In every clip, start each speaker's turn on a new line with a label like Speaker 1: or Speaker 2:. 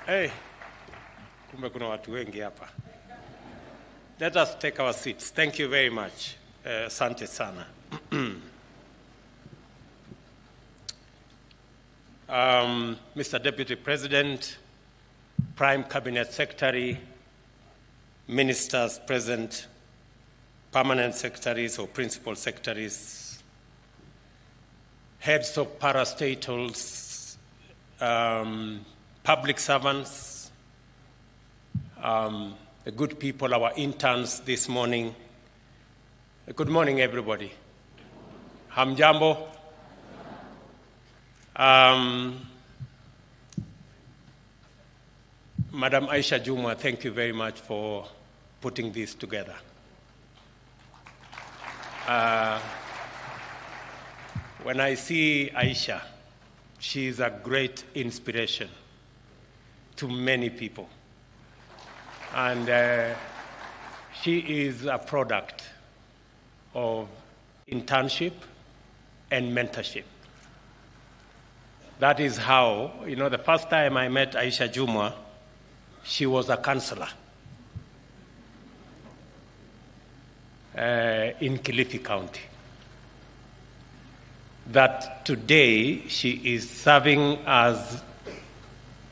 Speaker 1: Hey, kumbe kuna watu wengi hapa. Let us take our seats. Thank you very much. Asante sana. Mr. Deputy President, Prime Cabinet Secretary, Ministers present, Permanent Secretaries or Principal Secretaries, Heads of parastatals, public servants, the good people, our interns this morning. Good morning, everybody. Hamjambo. Madam Aisha Jumwa, thank you very much for putting this together. When I see Aisha, she is a great inspiration to many people. And she is a product of internship and mentorship. That is how, the first time I met Aisha Jumwa, she was a counselor in Kilifi County. That today she is serving as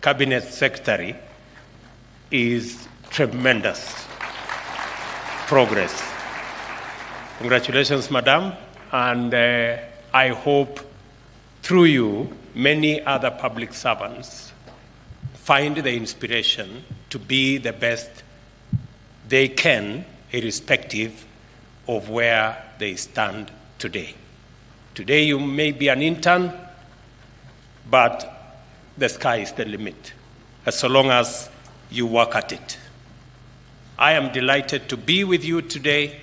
Speaker 1: Cabinet Secretary is tremendous progress. Congratulations, Madam, and I hope through you many other public servants find the inspiration to be the best they can, irrespective of where they stand today. Today you may be an intern, but the sky is the limit, as long as you work at it. I am delighted to be with you today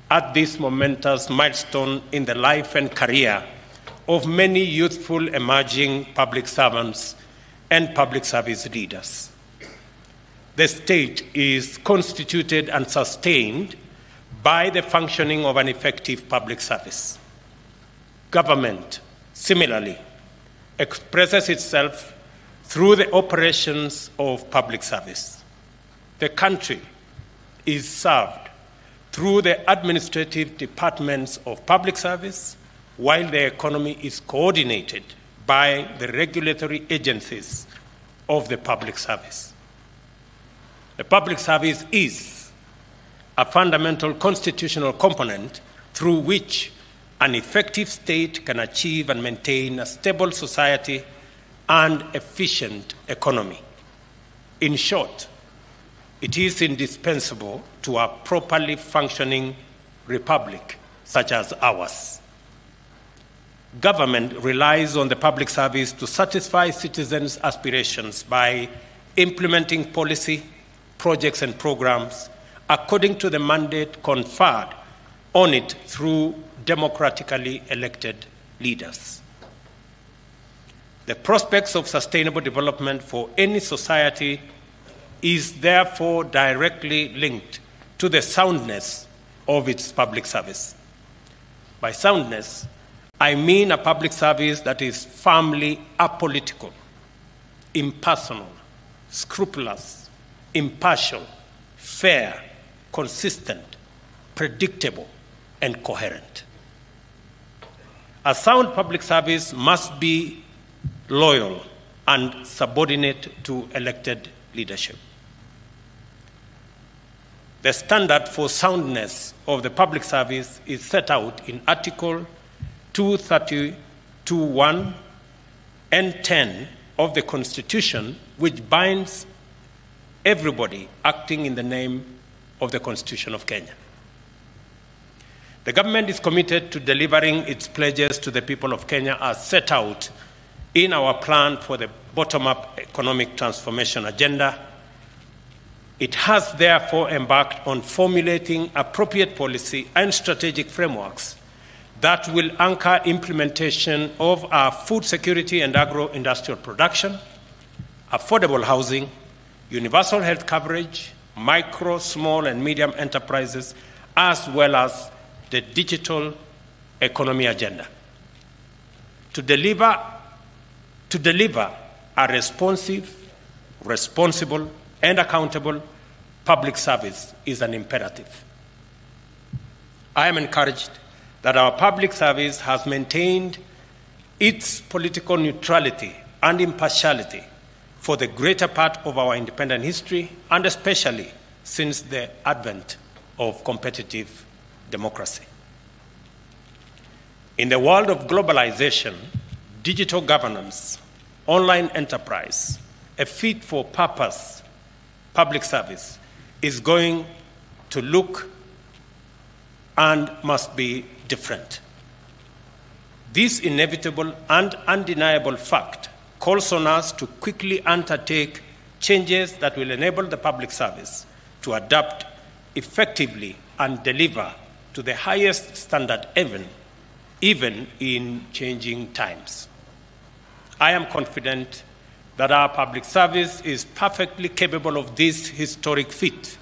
Speaker 1: at this momentous milestone in the life and career of many youthful emerging public servants and public service leaders. The state is constituted and sustained by the functioning of an effective public service. Government, similarly, expresses itself through the operations of public service. The country is served through the administrative departments of public service, while the economy is coordinated by the regulatory agencies of the public service. The public service is a fundamental constitutional component through which an effective state can achieve and maintain a stable society and efficient economy. In short, it is indispensable to a properly functioning republic such as ours. Government relies on the public service to satisfy citizens' aspirations by implementing policy, projects, and programs according to the mandate conferred on it through democratically elected leaders. The prospects of sustainable development for any society is therefore directly linked to the soundness of its public service. By soundness, I mean a public service that is firmly apolitical, impersonal, scrupulous, impartial, fair, consistent, predictable, and coherent. A sound public service must be loyal and subordinate to elected leadership. The standard for soundness of the public service is set out in Article 232(1) and 10 of the Constitution, which binds everybody acting in the name of the Constitution of Kenya. The government is committed to delivering its pledges to the people of Kenya as set out in our plan for the bottom-up economic transformation agenda. It has therefore embarked on formulating appropriate policy and strategic frameworks that will anchor implementation of our food security and agro-industrial production, affordable housing, universal health coverage, micro, small, and medium enterprises, as well as the digital economy agenda. To deliver a responsive, responsible, and accountable public service is an imperative. I am encouraged that our public service has maintained its political neutrality and impartiality for the greater part of our independent history, and especially since the advent of competitive democracy. In the world of globalization, digital governance, online enterprise, a fit-for-purpose public service is going to look and must be different. This inevitable and undeniable fact calls on us to quickly undertake changes that will enable the public service to adapt effectively and deliver to the highest standard even in changing times. I am confident that our public service is perfectly capable of this historic feat,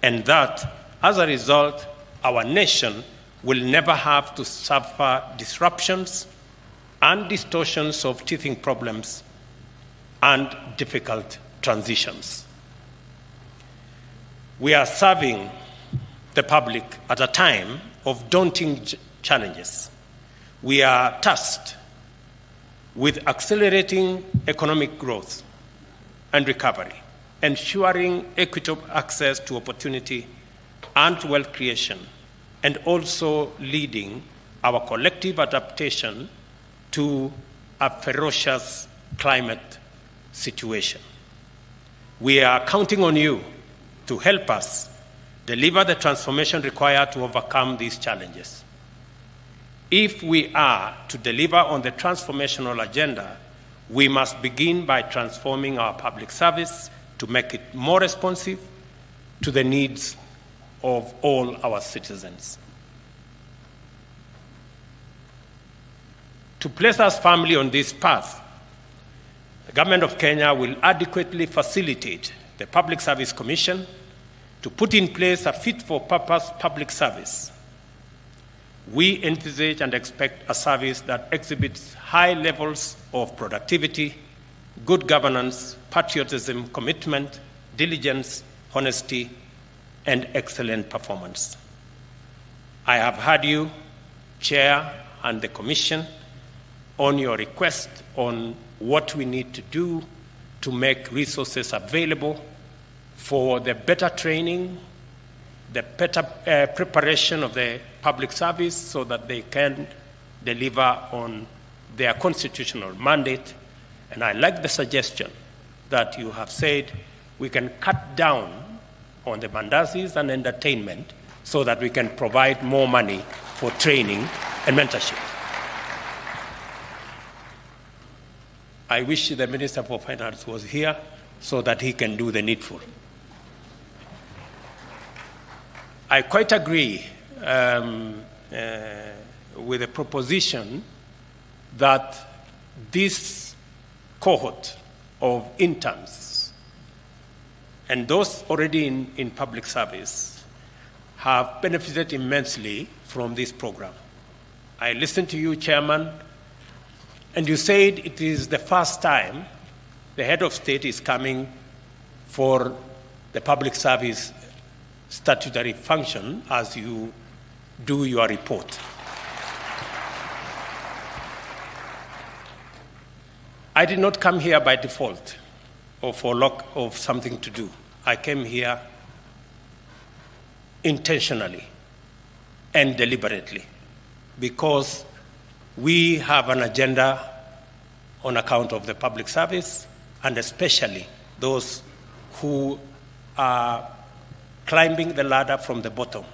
Speaker 1: and that, as a result, our nation will never have to suffer disruptions and distortions of teething problems and difficult transitions. We are serving the public at a time of daunting challenges. We are tasked with accelerating economic growth and recovery, ensuring equitable access to opportunity and wealth creation, and also leading our collective adaptation to a ferocious climate situation. We are counting on you to help us deliver the transformation required to overcome these challenges. If we are to deliver on the transformational agenda, we must begin by transforming our public service to make it more responsive to the needs of all our citizens. To place us firmly on this path, the Government of Kenya will adequately facilitate the Public Service Commission to put in place a fit-for-purpose public service. We envisage and expect a service that exhibits high levels of productivity, good governance, patriotism, commitment, diligence, honesty, and excellent performance. I have heard you, Chair, and the Commission on your request on what we need to do to make resources available for the better training, the better preparation of the public service so that they can deliver on their constitutional mandate. And I like the suggestion that you have said we can cut down on the mandazis and entertainment so that we can provide more money for training and mentorship. I wish the Minister for Finance was here so that he can do the needful. I quite agree with the proposition that this cohort of interns and those already in public service have benefited immensely from this program. I listened to you, Chairman, and you said it is the first time the head of state is coming for the public service statutory function as you do your report. I did not come here by default or for lack of something to do. I came here intentionally and deliberately because we have an agenda on account of the public service, and especially those who are climbing the ladder from the bottom.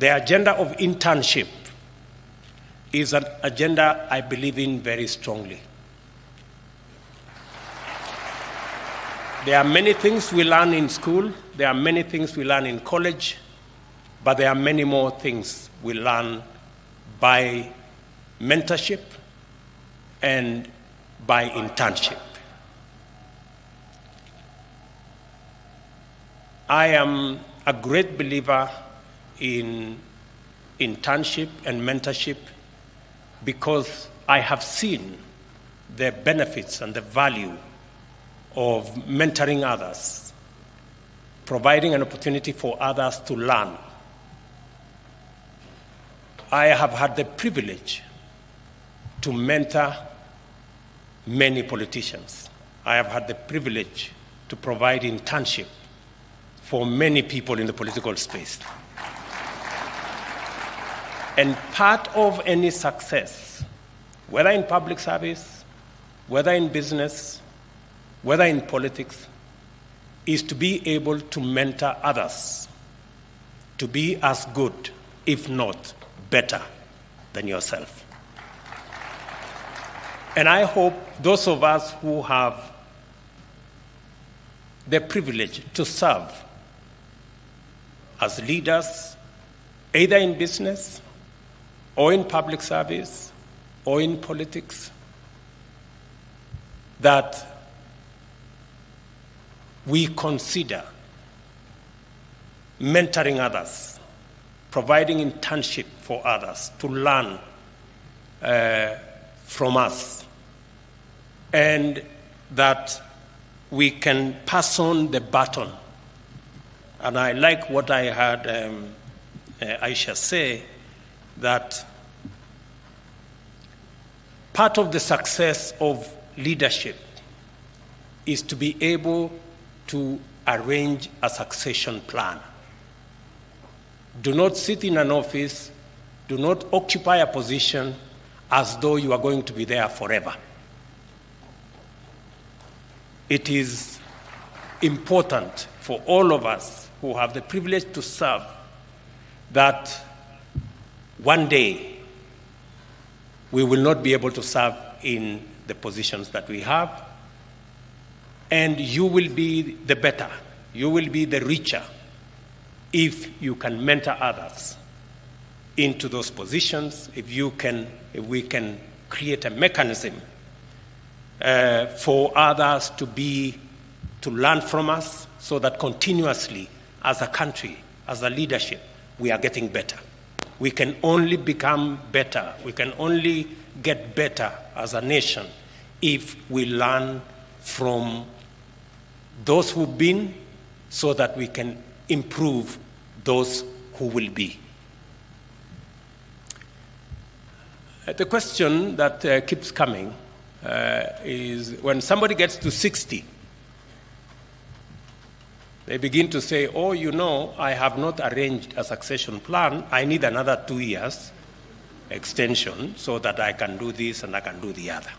Speaker 1: The agenda of internship is an agenda I believe in very strongly. There are many things we learn in school, there are many things we learn in college, but there are many more things we learn by mentorship and by internship. I am a great believer in internship and mentorship because I have seen the benefits and the value of mentoring others, providing an opportunity for others to learn. I have had the privilege to mentor many politicians. I have had the privilege to provide internship for many people in the political space. And part of any success, whether in public service, whether in business, whether in politics, is to be able to mentor others to be as good, if not better, than yourself. And I hope those of us who have the privilege to serve as leaders, either in business or in public service or in politics, that we consider mentoring others, providing internship for others to learn from us, and that we can pass on the baton. And I like what I heard Aisha say, that part of the success of leadership is to be able to arrange a succession plan. Do not sit in an office, do not occupy a position as though you are going to be there forever. It is important for all of us who have the privilege to serve that one day we will not be able to serve in the positions that we have, and you will be the better, you will be the richer if you can mentor others into those positions, if we can create a mechanism for others to learn from us, so that continuously, as a country, as a leadership, we are getting better. We can only become better, we can only get better as a nation if we learn from those who've been, so that we can improve those who will be. The question that keeps coming is, when somebody gets to 60, they begin to say, oh, you know, I have not arranged a succession plan. I need another 2 years extension so that I can do this and I can do the other.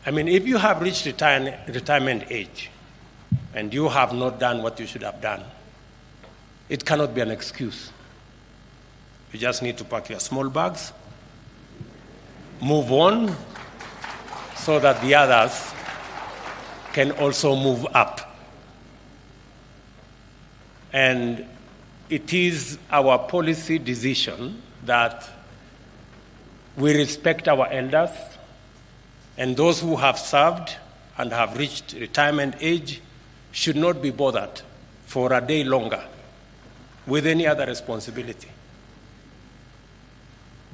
Speaker 1: I mean, if you have reached retirement age and you have not done what you should have done, it cannot be an excuse. You just need to pack your small bags, move on, so that the others can also move up. And it is our policy decision that we respect our elders, and those who have served and have reached retirement age should not be bothered for a day longer with any other responsibility,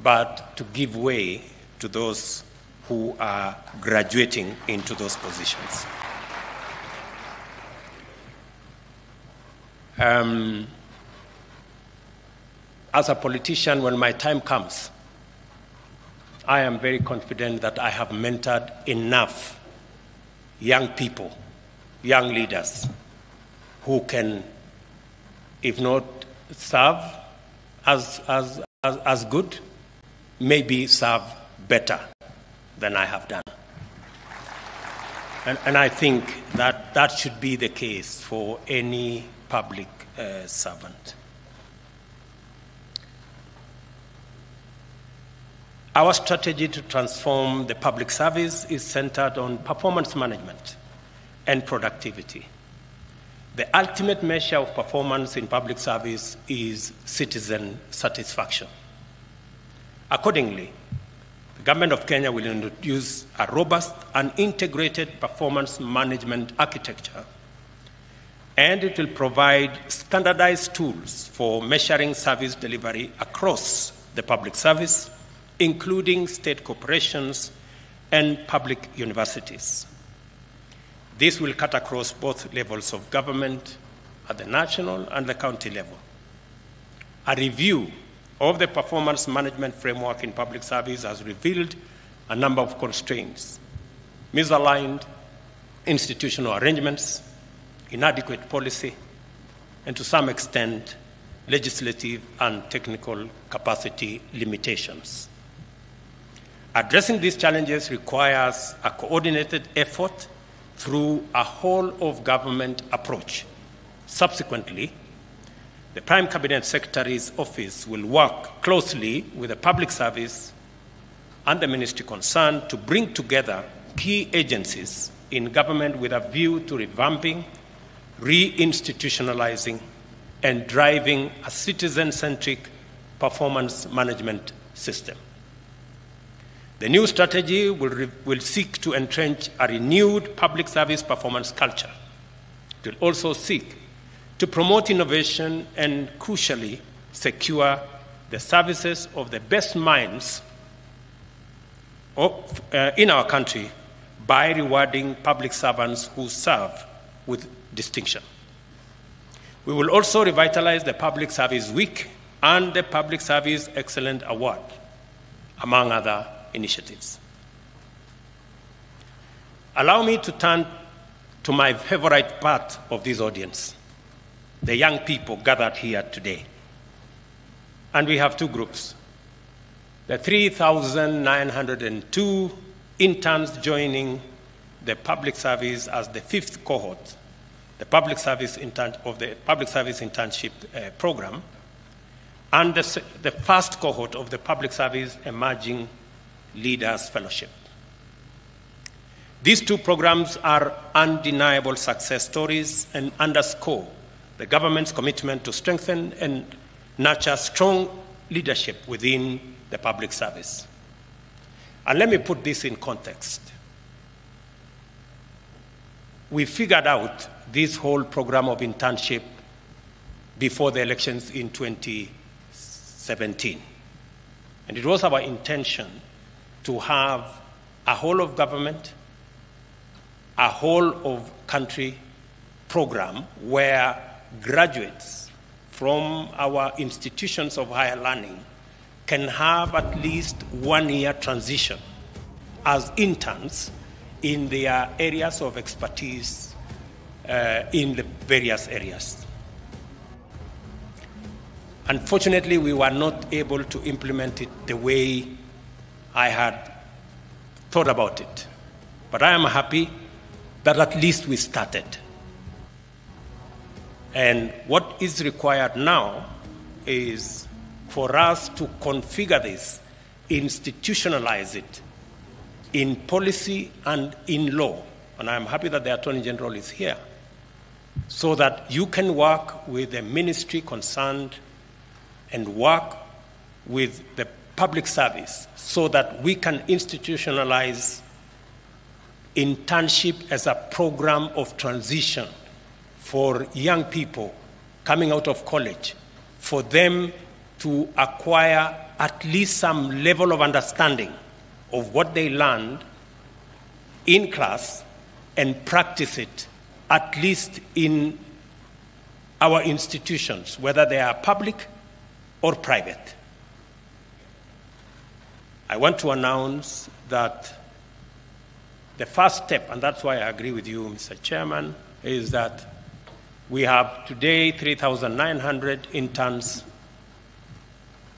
Speaker 1: but to give way to those who are graduating into those positions. As a politician, when my time comes, I am very confident that I have mentored enough young people, young leaders, who can, if not serve as good, maybe serve better than I have done. And I think that that should be the case for any public servant. Our strategy to transform the public service is centered on performance management and productivity. The ultimate measure of performance in public service is citizen satisfaction. Accordingly, the Government of Kenya will introduce a robust and integrated performance management architecture, and it will provide standardized tools for measuring service delivery across the public service, including state corporations and public universities. This will cut across both levels of government at the national and the county level. A review of the performance management framework in public service has revealed a number of constraints: misaligned institutional arrangements, inadequate policy, and to some extent, legislative and technical capacity limitations. Addressing these challenges requires a coordinated effort through a whole-of-government approach. Subsequently, the Prime Cabinet Secretary's office will work closely with the public service and the ministry concerned to bring together key agencies in government with a view to revamping, re-institutionalizing, and driving a citizen-centric performance management system. The new strategy will seek to entrench a renewed public service performance culture. It will also seek to promote innovation and, crucially, secure the services of the best minds in our country by rewarding public servants who serve with distinction. We will also revitalize the Public Service Week and the Public Service Excellence Award, among other initiatives. Allow me to turn to my favorite part of this audience, the young people gathered here today. And we have two groups. The 3,902 interns joining the public service as the fifth cohort, the public service internship program, and the first cohort of the Public Service Emerging Leaders Fellowship. These two programs are undeniable success stories and underscore the government's commitment to strengthen and nurture strong leadership within the public service. And let me put this in context. We figured out this whole program of internship before the elections in 2017. And it was our intention to have a whole of government, a whole of country program where graduates from our institutions of higher learning can have at least 1 year transition as interns in their areas of expertise in the various areas. Unfortunately, we were not able to implement it the way I had thought about it. But I am happy that at least we started. And what is required now is for us to configure this, institutionalize it in policy and in law. And I'm happy that the Attorney General is here, so that you can work with the ministry concerned and work with the public service so that we can institutionalize internship as a program of transition for young people coming out of college, for them to acquire at least some level of understanding of what they learned in class and practice it at least in our institutions, whether they are public or private. I want to announce that the first step, and that's why I agree with you, Mr. Chairman, is that we have today 3,900 interns.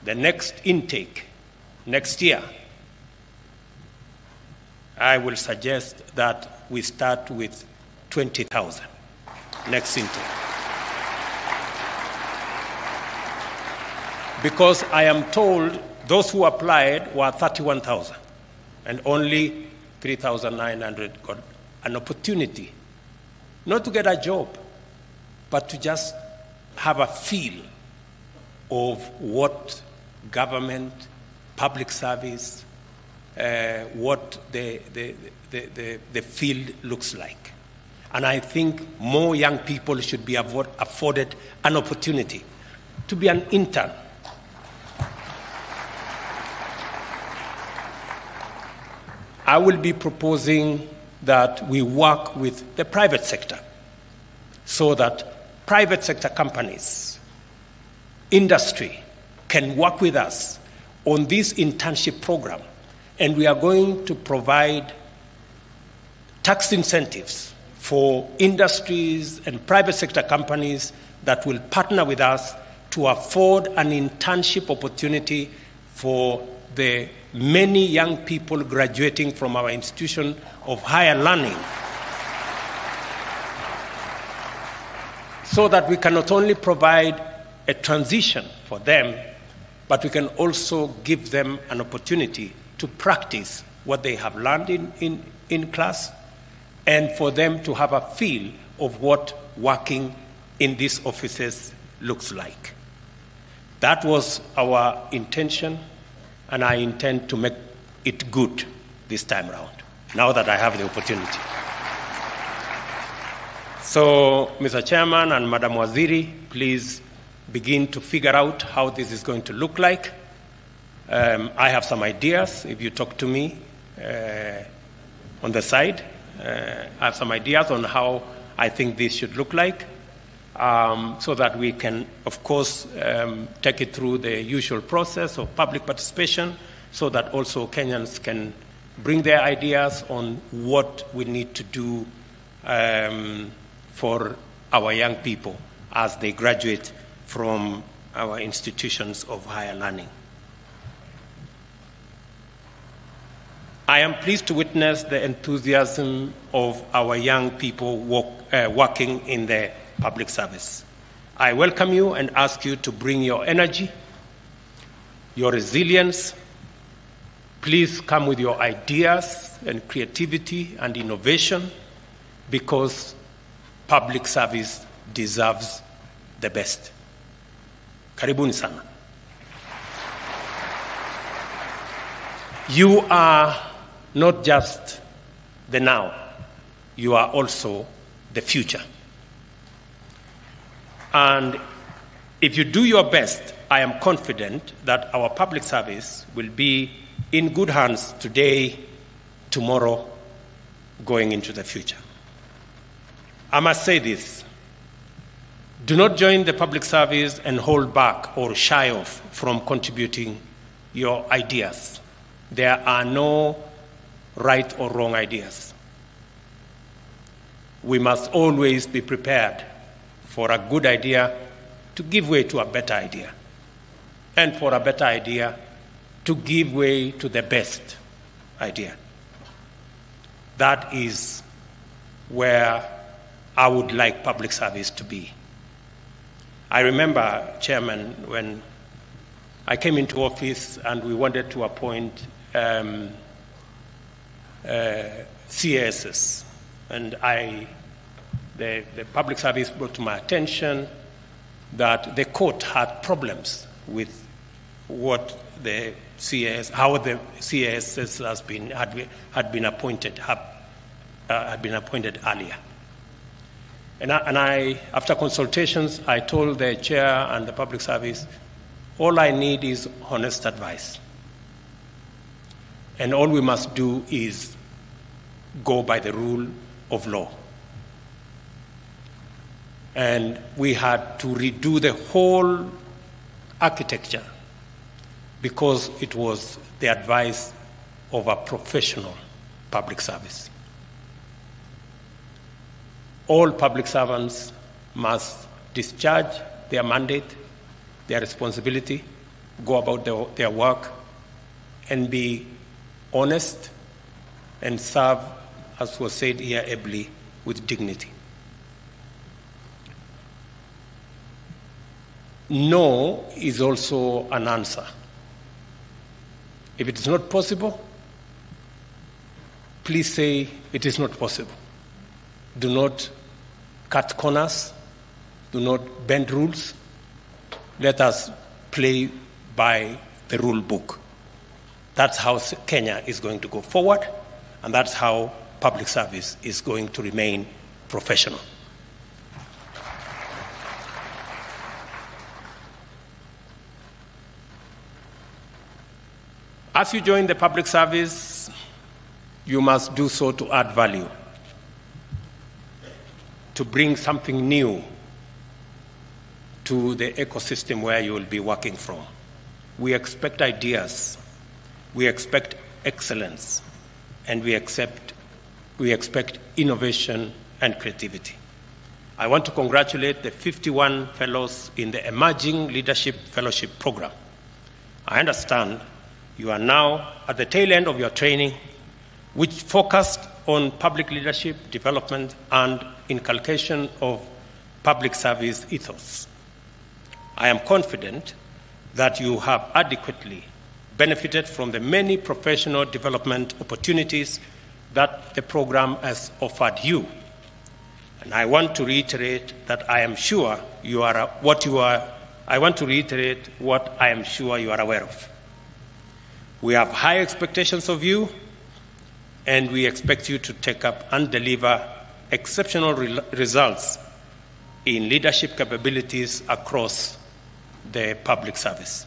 Speaker 1: The next intake, next year, I will suggest that we start with 20,000 next intake. Because I am told those who applied were 31,000 and only 3,900 got an opportunity, not to get a job, but to just have a feel of what government, public service, what the field looks like. And I think more young people should be afforded an opportunity to be an intern. I will be proposing that we work with the private sector so that private sector companies, industry, can work with us on this internship program. And we are going to provide tax incentives for industries and private sector companies that will partner with us to afford an internship opportunity for the many young people graduating from our institution of higher learning, so that we can not only provide a transition for them, but we can also give them an opportunity to practice what they have learned in class, and for them to have a feel of what working in these offices looks like. That was our intention, and I intend to make it good this time around, now that I have the opportunity. So, Mr. Chairman and Madam Waziri, please begin to figure out how this is going to look like. I have some ideas. If you talk to me on the side, I have some ideas on how I think this should look like, so that we can, of course, take it through the usual process of public participation, so that also Kenyans can bring their ideas on what we need to do for our young people as they graduate from our institutions of higher learning. I am pleased to witness the enthusiasm of our young people working in the public service. I welcome you and ask you to bring your energy, your resilience. Please come with your ideas and creativity and innovation, because public service deserves the best. Karibuni sana. You are not just the now, you are also the future. And if you do your best, I am confident that our public service will be in good hands today, tomorrow, going into the future. I must say this: do not join the public service and hold back or shy off from contributing your ideas. There are no right or wrong ideas. We must always be prepared for a good idea to give way to a better idea, and for a better idea to give way to the best idea. That is where I would like public service to be. I remember, Chairman, when I came into office and we wanted to appoint CASs, and the public service brought to my attention that the court had problems with what the CAS, how the CASs had been appointed earlier. And I, after consultations, I told the chair and the public service, all I need is honest advice. And all we must do is go by the rule of law. And we had to redo the whole architecture because it was the advice of a professional public service. All public servants must discharge their mandate, their responsibility, go about their work, and be honest and serve, as was said here ably, with dignity. No is also an answer. If it is not possible, please say it is not possible. Do not cut corners. Do not bend rules. Let us play by the rule book. That's how Kenya is going to go forward, and that's how public service is going to remain professional. As you join the public service, you must do so to add value, to bring something new to the ecosystem where you will be working from. We expect ideas, we expect excellence, and we expect innovation and creativity. I want to congratulate the 51 fellows in the Emerging Leadership Fellowship Program. I understand you are now at the tail end of your training, which focused on public leadership, development, and inculcation of public service ethos. I am confident that you have adequately benefited from the many professional development opportunities that the program has offered you. And I want to reiterate that I am sure you are what I want to reiterate what I am sure you are aware of. We have high expectations of you, and we expect you to take up and deliver exceptional results in leadership capabilities across the public service.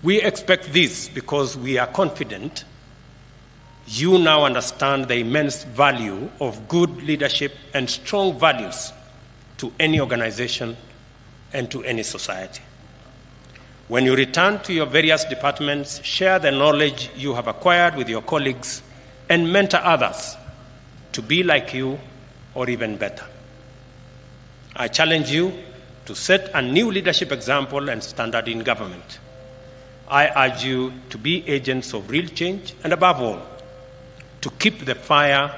Speaker 1: We expect this because we are confident you now understand the immense value of good leadership and strong values to any organization and to any society. When you return to your various departments, share the knowledge you have acquired with your colleagues and mentor others to be like you or even better. I challenge you to set a new leadership example and standard in government. I urge you to be agents of real change and, above all, to keep the fire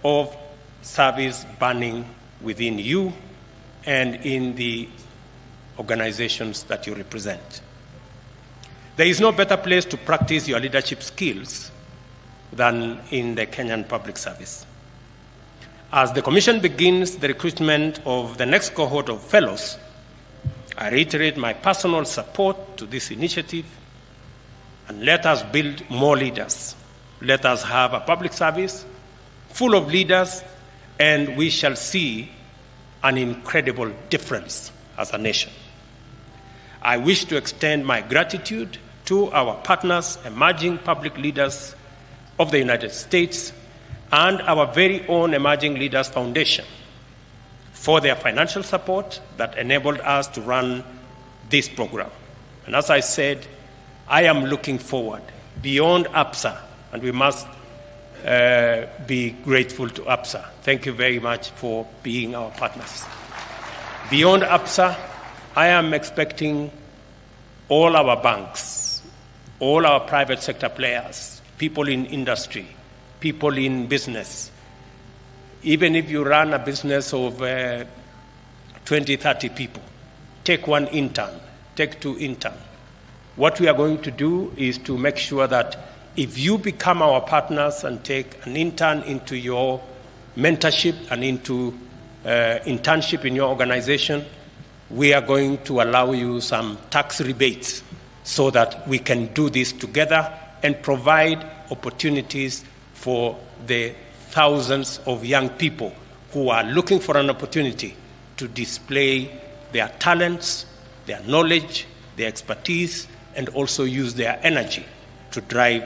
Speaker 1: of service burning within you and in the organizations that you represent. There is no better place to practice your leadership skills than in the Kenyan public service. As the Commission begins the recruitment of the next cohort of fellows, I reiterate my personal support to this initiative, and let us build more leaders. Let us have a public service full of leaders, and we shall see an incredible difference as a nation. I wish to extend my gratitude to our partners, emerging public leaders of the United States, and our very own Emerging Leaders Foundation for their financial support that enabled us to run this program. And as I said, I am looking forward beyond APSA, and we must be grateful to APSA. Thank you very much for being our partners. Beyond APSA, I am expecting all our banks, all our private sector players, people in industry, people in business. Even if you run a business of 20, 30 people, take one intern, take two interns. What we are going to do is to make sure that if you become our partners and take an intern into your mentorship and into internship in your organization, we are going to allow you some tax rebates so that we can do this together and provide opportunities for the thousands of young people who are looking for an opportunity to display their talents, their knowledge, their expertise, and also use their energy to drive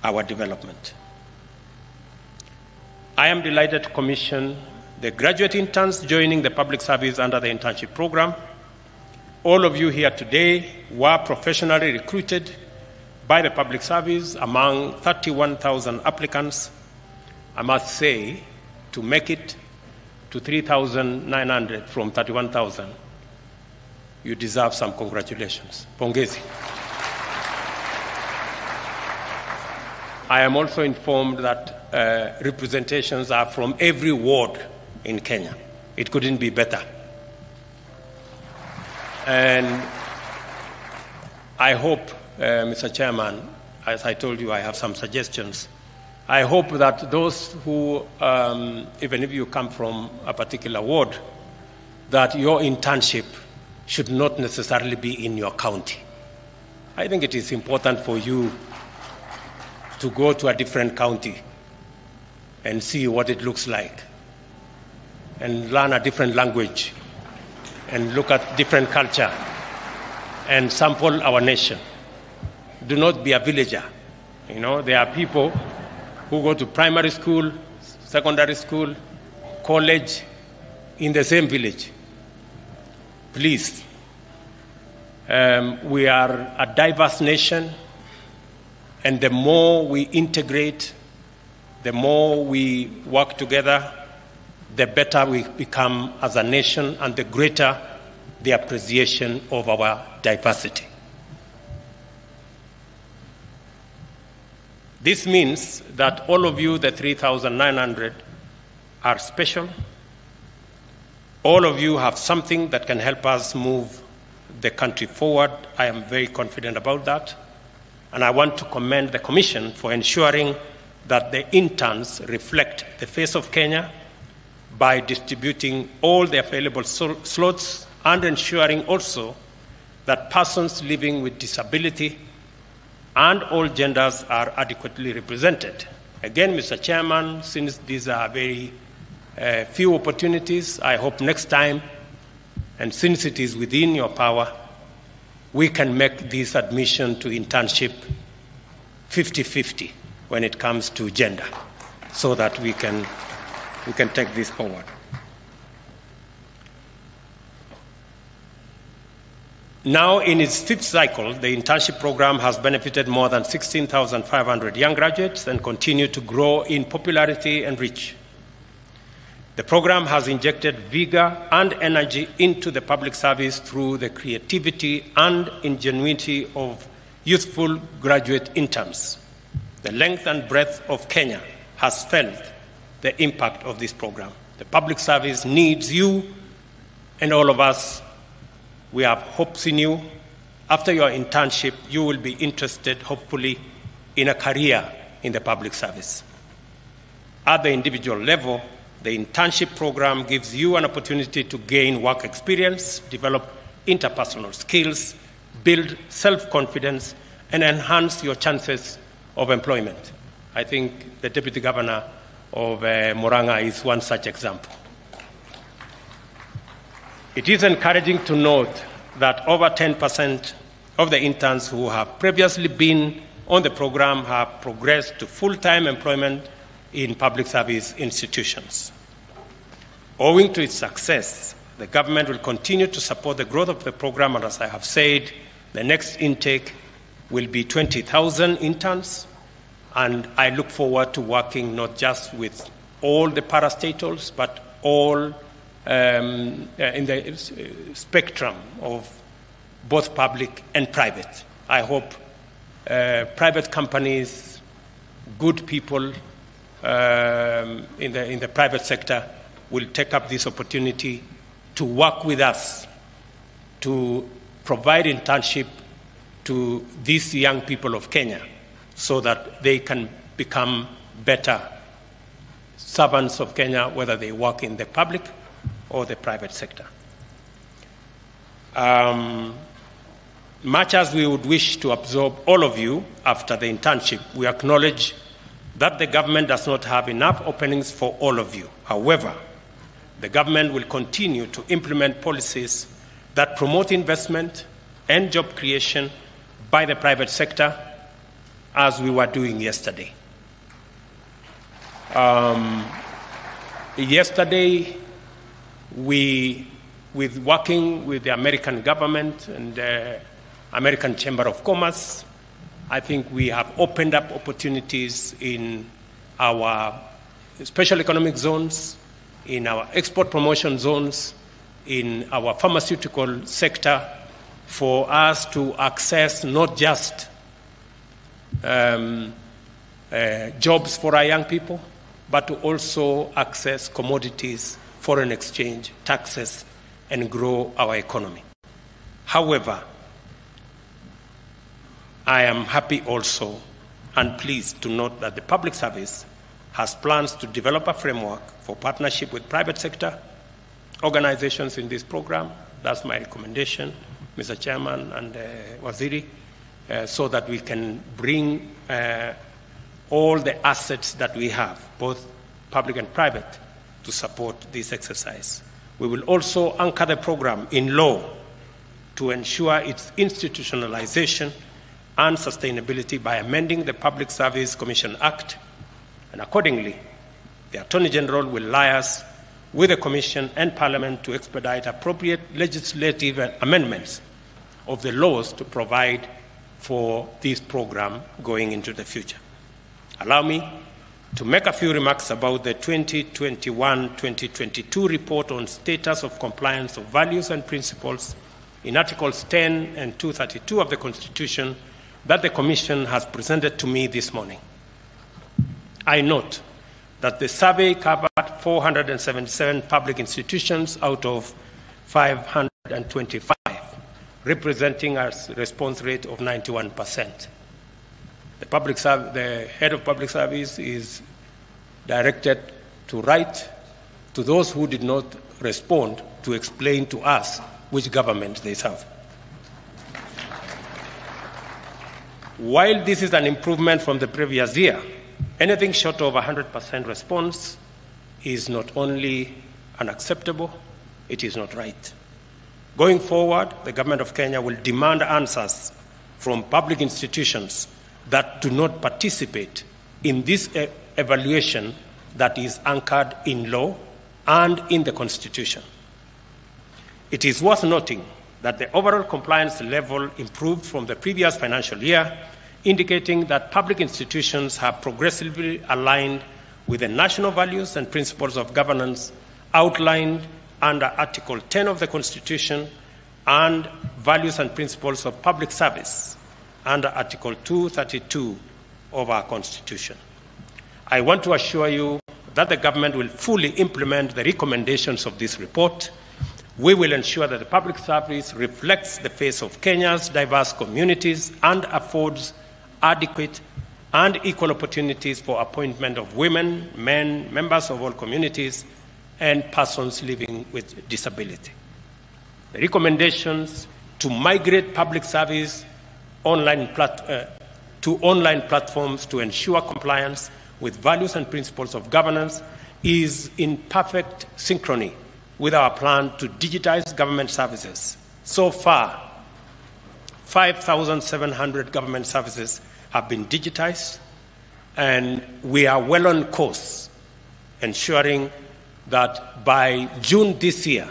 Speaker 1: our development. I am delighted to commission the graduate interns joining the public service under the internship program. All of you here today were professionally recruited by the public service among 31,000 applicants. I must say, to make it to 3,900 from 31,000, you deserve some congratulations. Pongezi. I am also informed that representations are from every ward in Kenya. It couldn't be better. And I hope, Mr. Chairman, as I told you, I have some suggestions. I hope that those who, even if you come from a particular ward, that your internship should not necessarily be in your county. I think it is important for you to go to a different county and see what it looks like, and learn a different language, and look at different culture, and sample our nation. Do not be a villager. You know, there are people who go to primary school, secondary school, college in the same village. Please, we are a diverse nation, and the more we integrate, the more we work together, the better we become as a nation and the greater the appreciation of our diversity. This means that all of you, the 3,900, are special. All of you have something that can help us move the country forward. I am very confident about that. And I want to commend the Commission for ensuring that the interns reflect the face of Kenya by distributing all the available slots and ensuring also that persons living with disability and all genders are adequately represented. Again, Mr. Chairman, since these are very few opportunities, I hope next time, and since it is within your power, we can make this admission to internship 50-50 when it comes to gender, so that we can take this forward. Now, in its fifth cycle, the internship program has benefited more than 16,500 young graduates and continue to grow in popularity and reach. The program has injected vigor and energy into the public service through the creativity and ingenuity of youthful graduate interns. The length and breadth of Kenya has felt the impact of this program. The public service needs you and all of us. We have hopes in you. After your internship, you will be interested, hopefully, in a career in the public service. At the individual level, the internship program gives you an opportunity to gain work experience, develop interpersonal skills, build self-confidence, and enhance your chances of employment. I think the Deputy Governor of Murang'a is one such example. It is encouraging to note that over 10% of the interns who have previously been on the program have progressed to full-time employment in public service institutions. Owing to its success, the government will continue to support the growth of the program, and as I have said, the next intake will be 20,000 interns, and I look forward to working not just with all the parastatals, but all in the spectrum of both public and private. I hope private companies, good people in the private sector will take up this opportunity to work with us to provide internship to these young people of Kenya so that they can become better servants of Kenya, whether they work in the public or the private sector. Much as we would wish to absorb all of you after the internship, we acknowledge that the government does not have enough openings for all of you. However, the government will continue to implement policies that promote investment and job creation by the private sector, as we were doing yesterday. Yesterday, with working with the American government and the American Chamber of Commerce, I think we have opened up opportunities in our special economic zones, in our export promotion zones, in our pharmaceutical sector, for us to access not just jobs for our young people, but to also access commodities, foreign exchange, taxes, and grow our economy. However, I am happy also and pleased to note that the public service has plans to develop a framework for partnership with private sector organizations in this program. That's my recommendation, Mr. Chairman and Waziri, so that we can bring all the assets that we have, both public and private, to support this exercise. We will also anchor the program in law to ensure its institutionalization and sustainability by amending the Public Service Commission Act, and accordingly, the Attorney General will liaise with the Commission and Parliament to expedite appropriate legislative amendments of the laws to provide for this program going into the future. Allow me to make a few remarks about the 2021-2022 report on status of compliance of values and principles in Articles 10 and 232 of the Constitution that the Commission has presented to me this morning. I note that the survey covered 477 public institutions out of 525, representing a response rate of 91%. The head of public service is directed to write to those who did not respond to explain to us which government they serve. While this is an improvement from the previous year, anything short of 100% response is not only unacceptable, it is not right. Going forward, the Government of Kenya will demand answers from public institutions that do not participate in this evaluation that is anchored in law and in the Constitution. It is worth noting that the overall compliance level improved from the previous financial year, indicating that public institutions have progressively aligned with the national values and principles of governance outlined under Article 10 of the Constitution and values and principles of public service under Article 232 of our Constitution. I want to assure you that the government will fully implement the recommendations of this report. We will ensure that the public service reflects the face of Kenya's diverse communities and affords adequate and equal opportunities for appointment of women, men, members of all communities, and persons living with disability. The recommendations to migrate public service to online platforms to ensure compliance with values and principles of governance is in perfect synchrony with our plan to digitize government services. So far, 5,700 government services have been digitized, and we are well on course, ensuring that by June this year,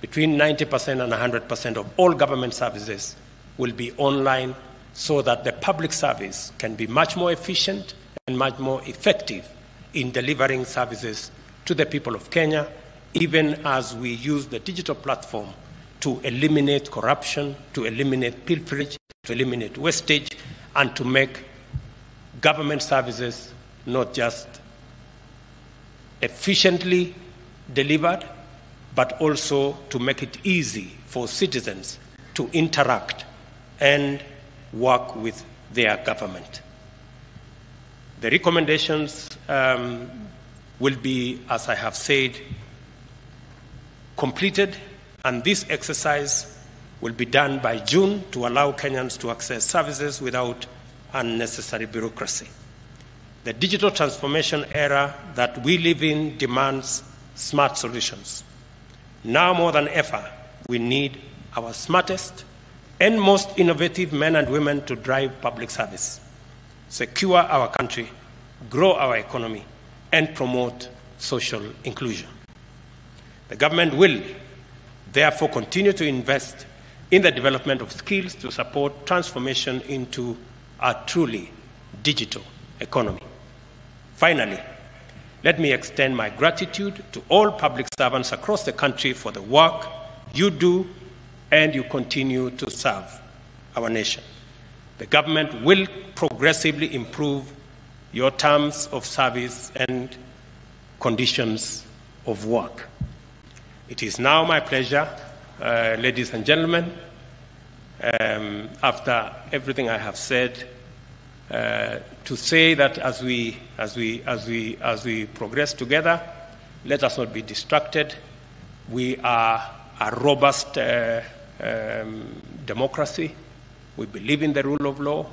Speaker 1: between 90% and 100% of all government services will be online, so that the public service can be much more efficient and much more effective in delivering services to the people of Kenya, even as we use the digital platform to eliminate corruption, to eliminate pilferage, to eliminate wastage, and to make government services not just efficiently delivered, but also to make it easy for citizens to interact and work with their government. The recommendations will be, as I have said, completed, and this exercise will be done by June to allow Kenyans to access services without unnecessary bureaucracy. The digital transformation era that we live in demands smart solutions. Now more than ever, we need our smartest and most innovative men and women to drive public service, secure our country, grow our economy, and promote social inclusion. The government will therefore continue to invest in the development of skills to support transformation into a truly digital economy. Finally, let me extend my gratitude to all public servants across the country for the work you do and you continue to serve our nation. The government will progressively improve your terms of service and conditions of work. It is now my pleasure, ladies and gentlemen, after everything I have said, to say that as we progress together, let us not be distracted. We are a robust democracy. We believe in the rule of law,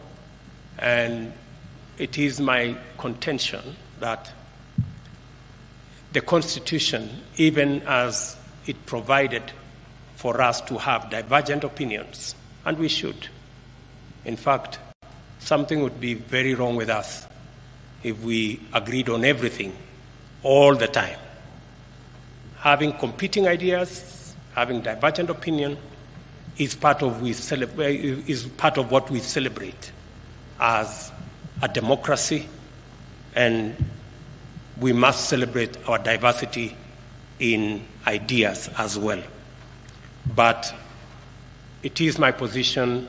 Speaker 1: and it is my contention that the Constitution, even as it provided for us to have divergent opinions, and we should, In fact, something would be very wrong with us if we agreed on everything all the time. Having competing ideas, having divergent opinion is part of what we celebrate as a democracy, and we must celebrate our diversity in ideas as well. But it is my position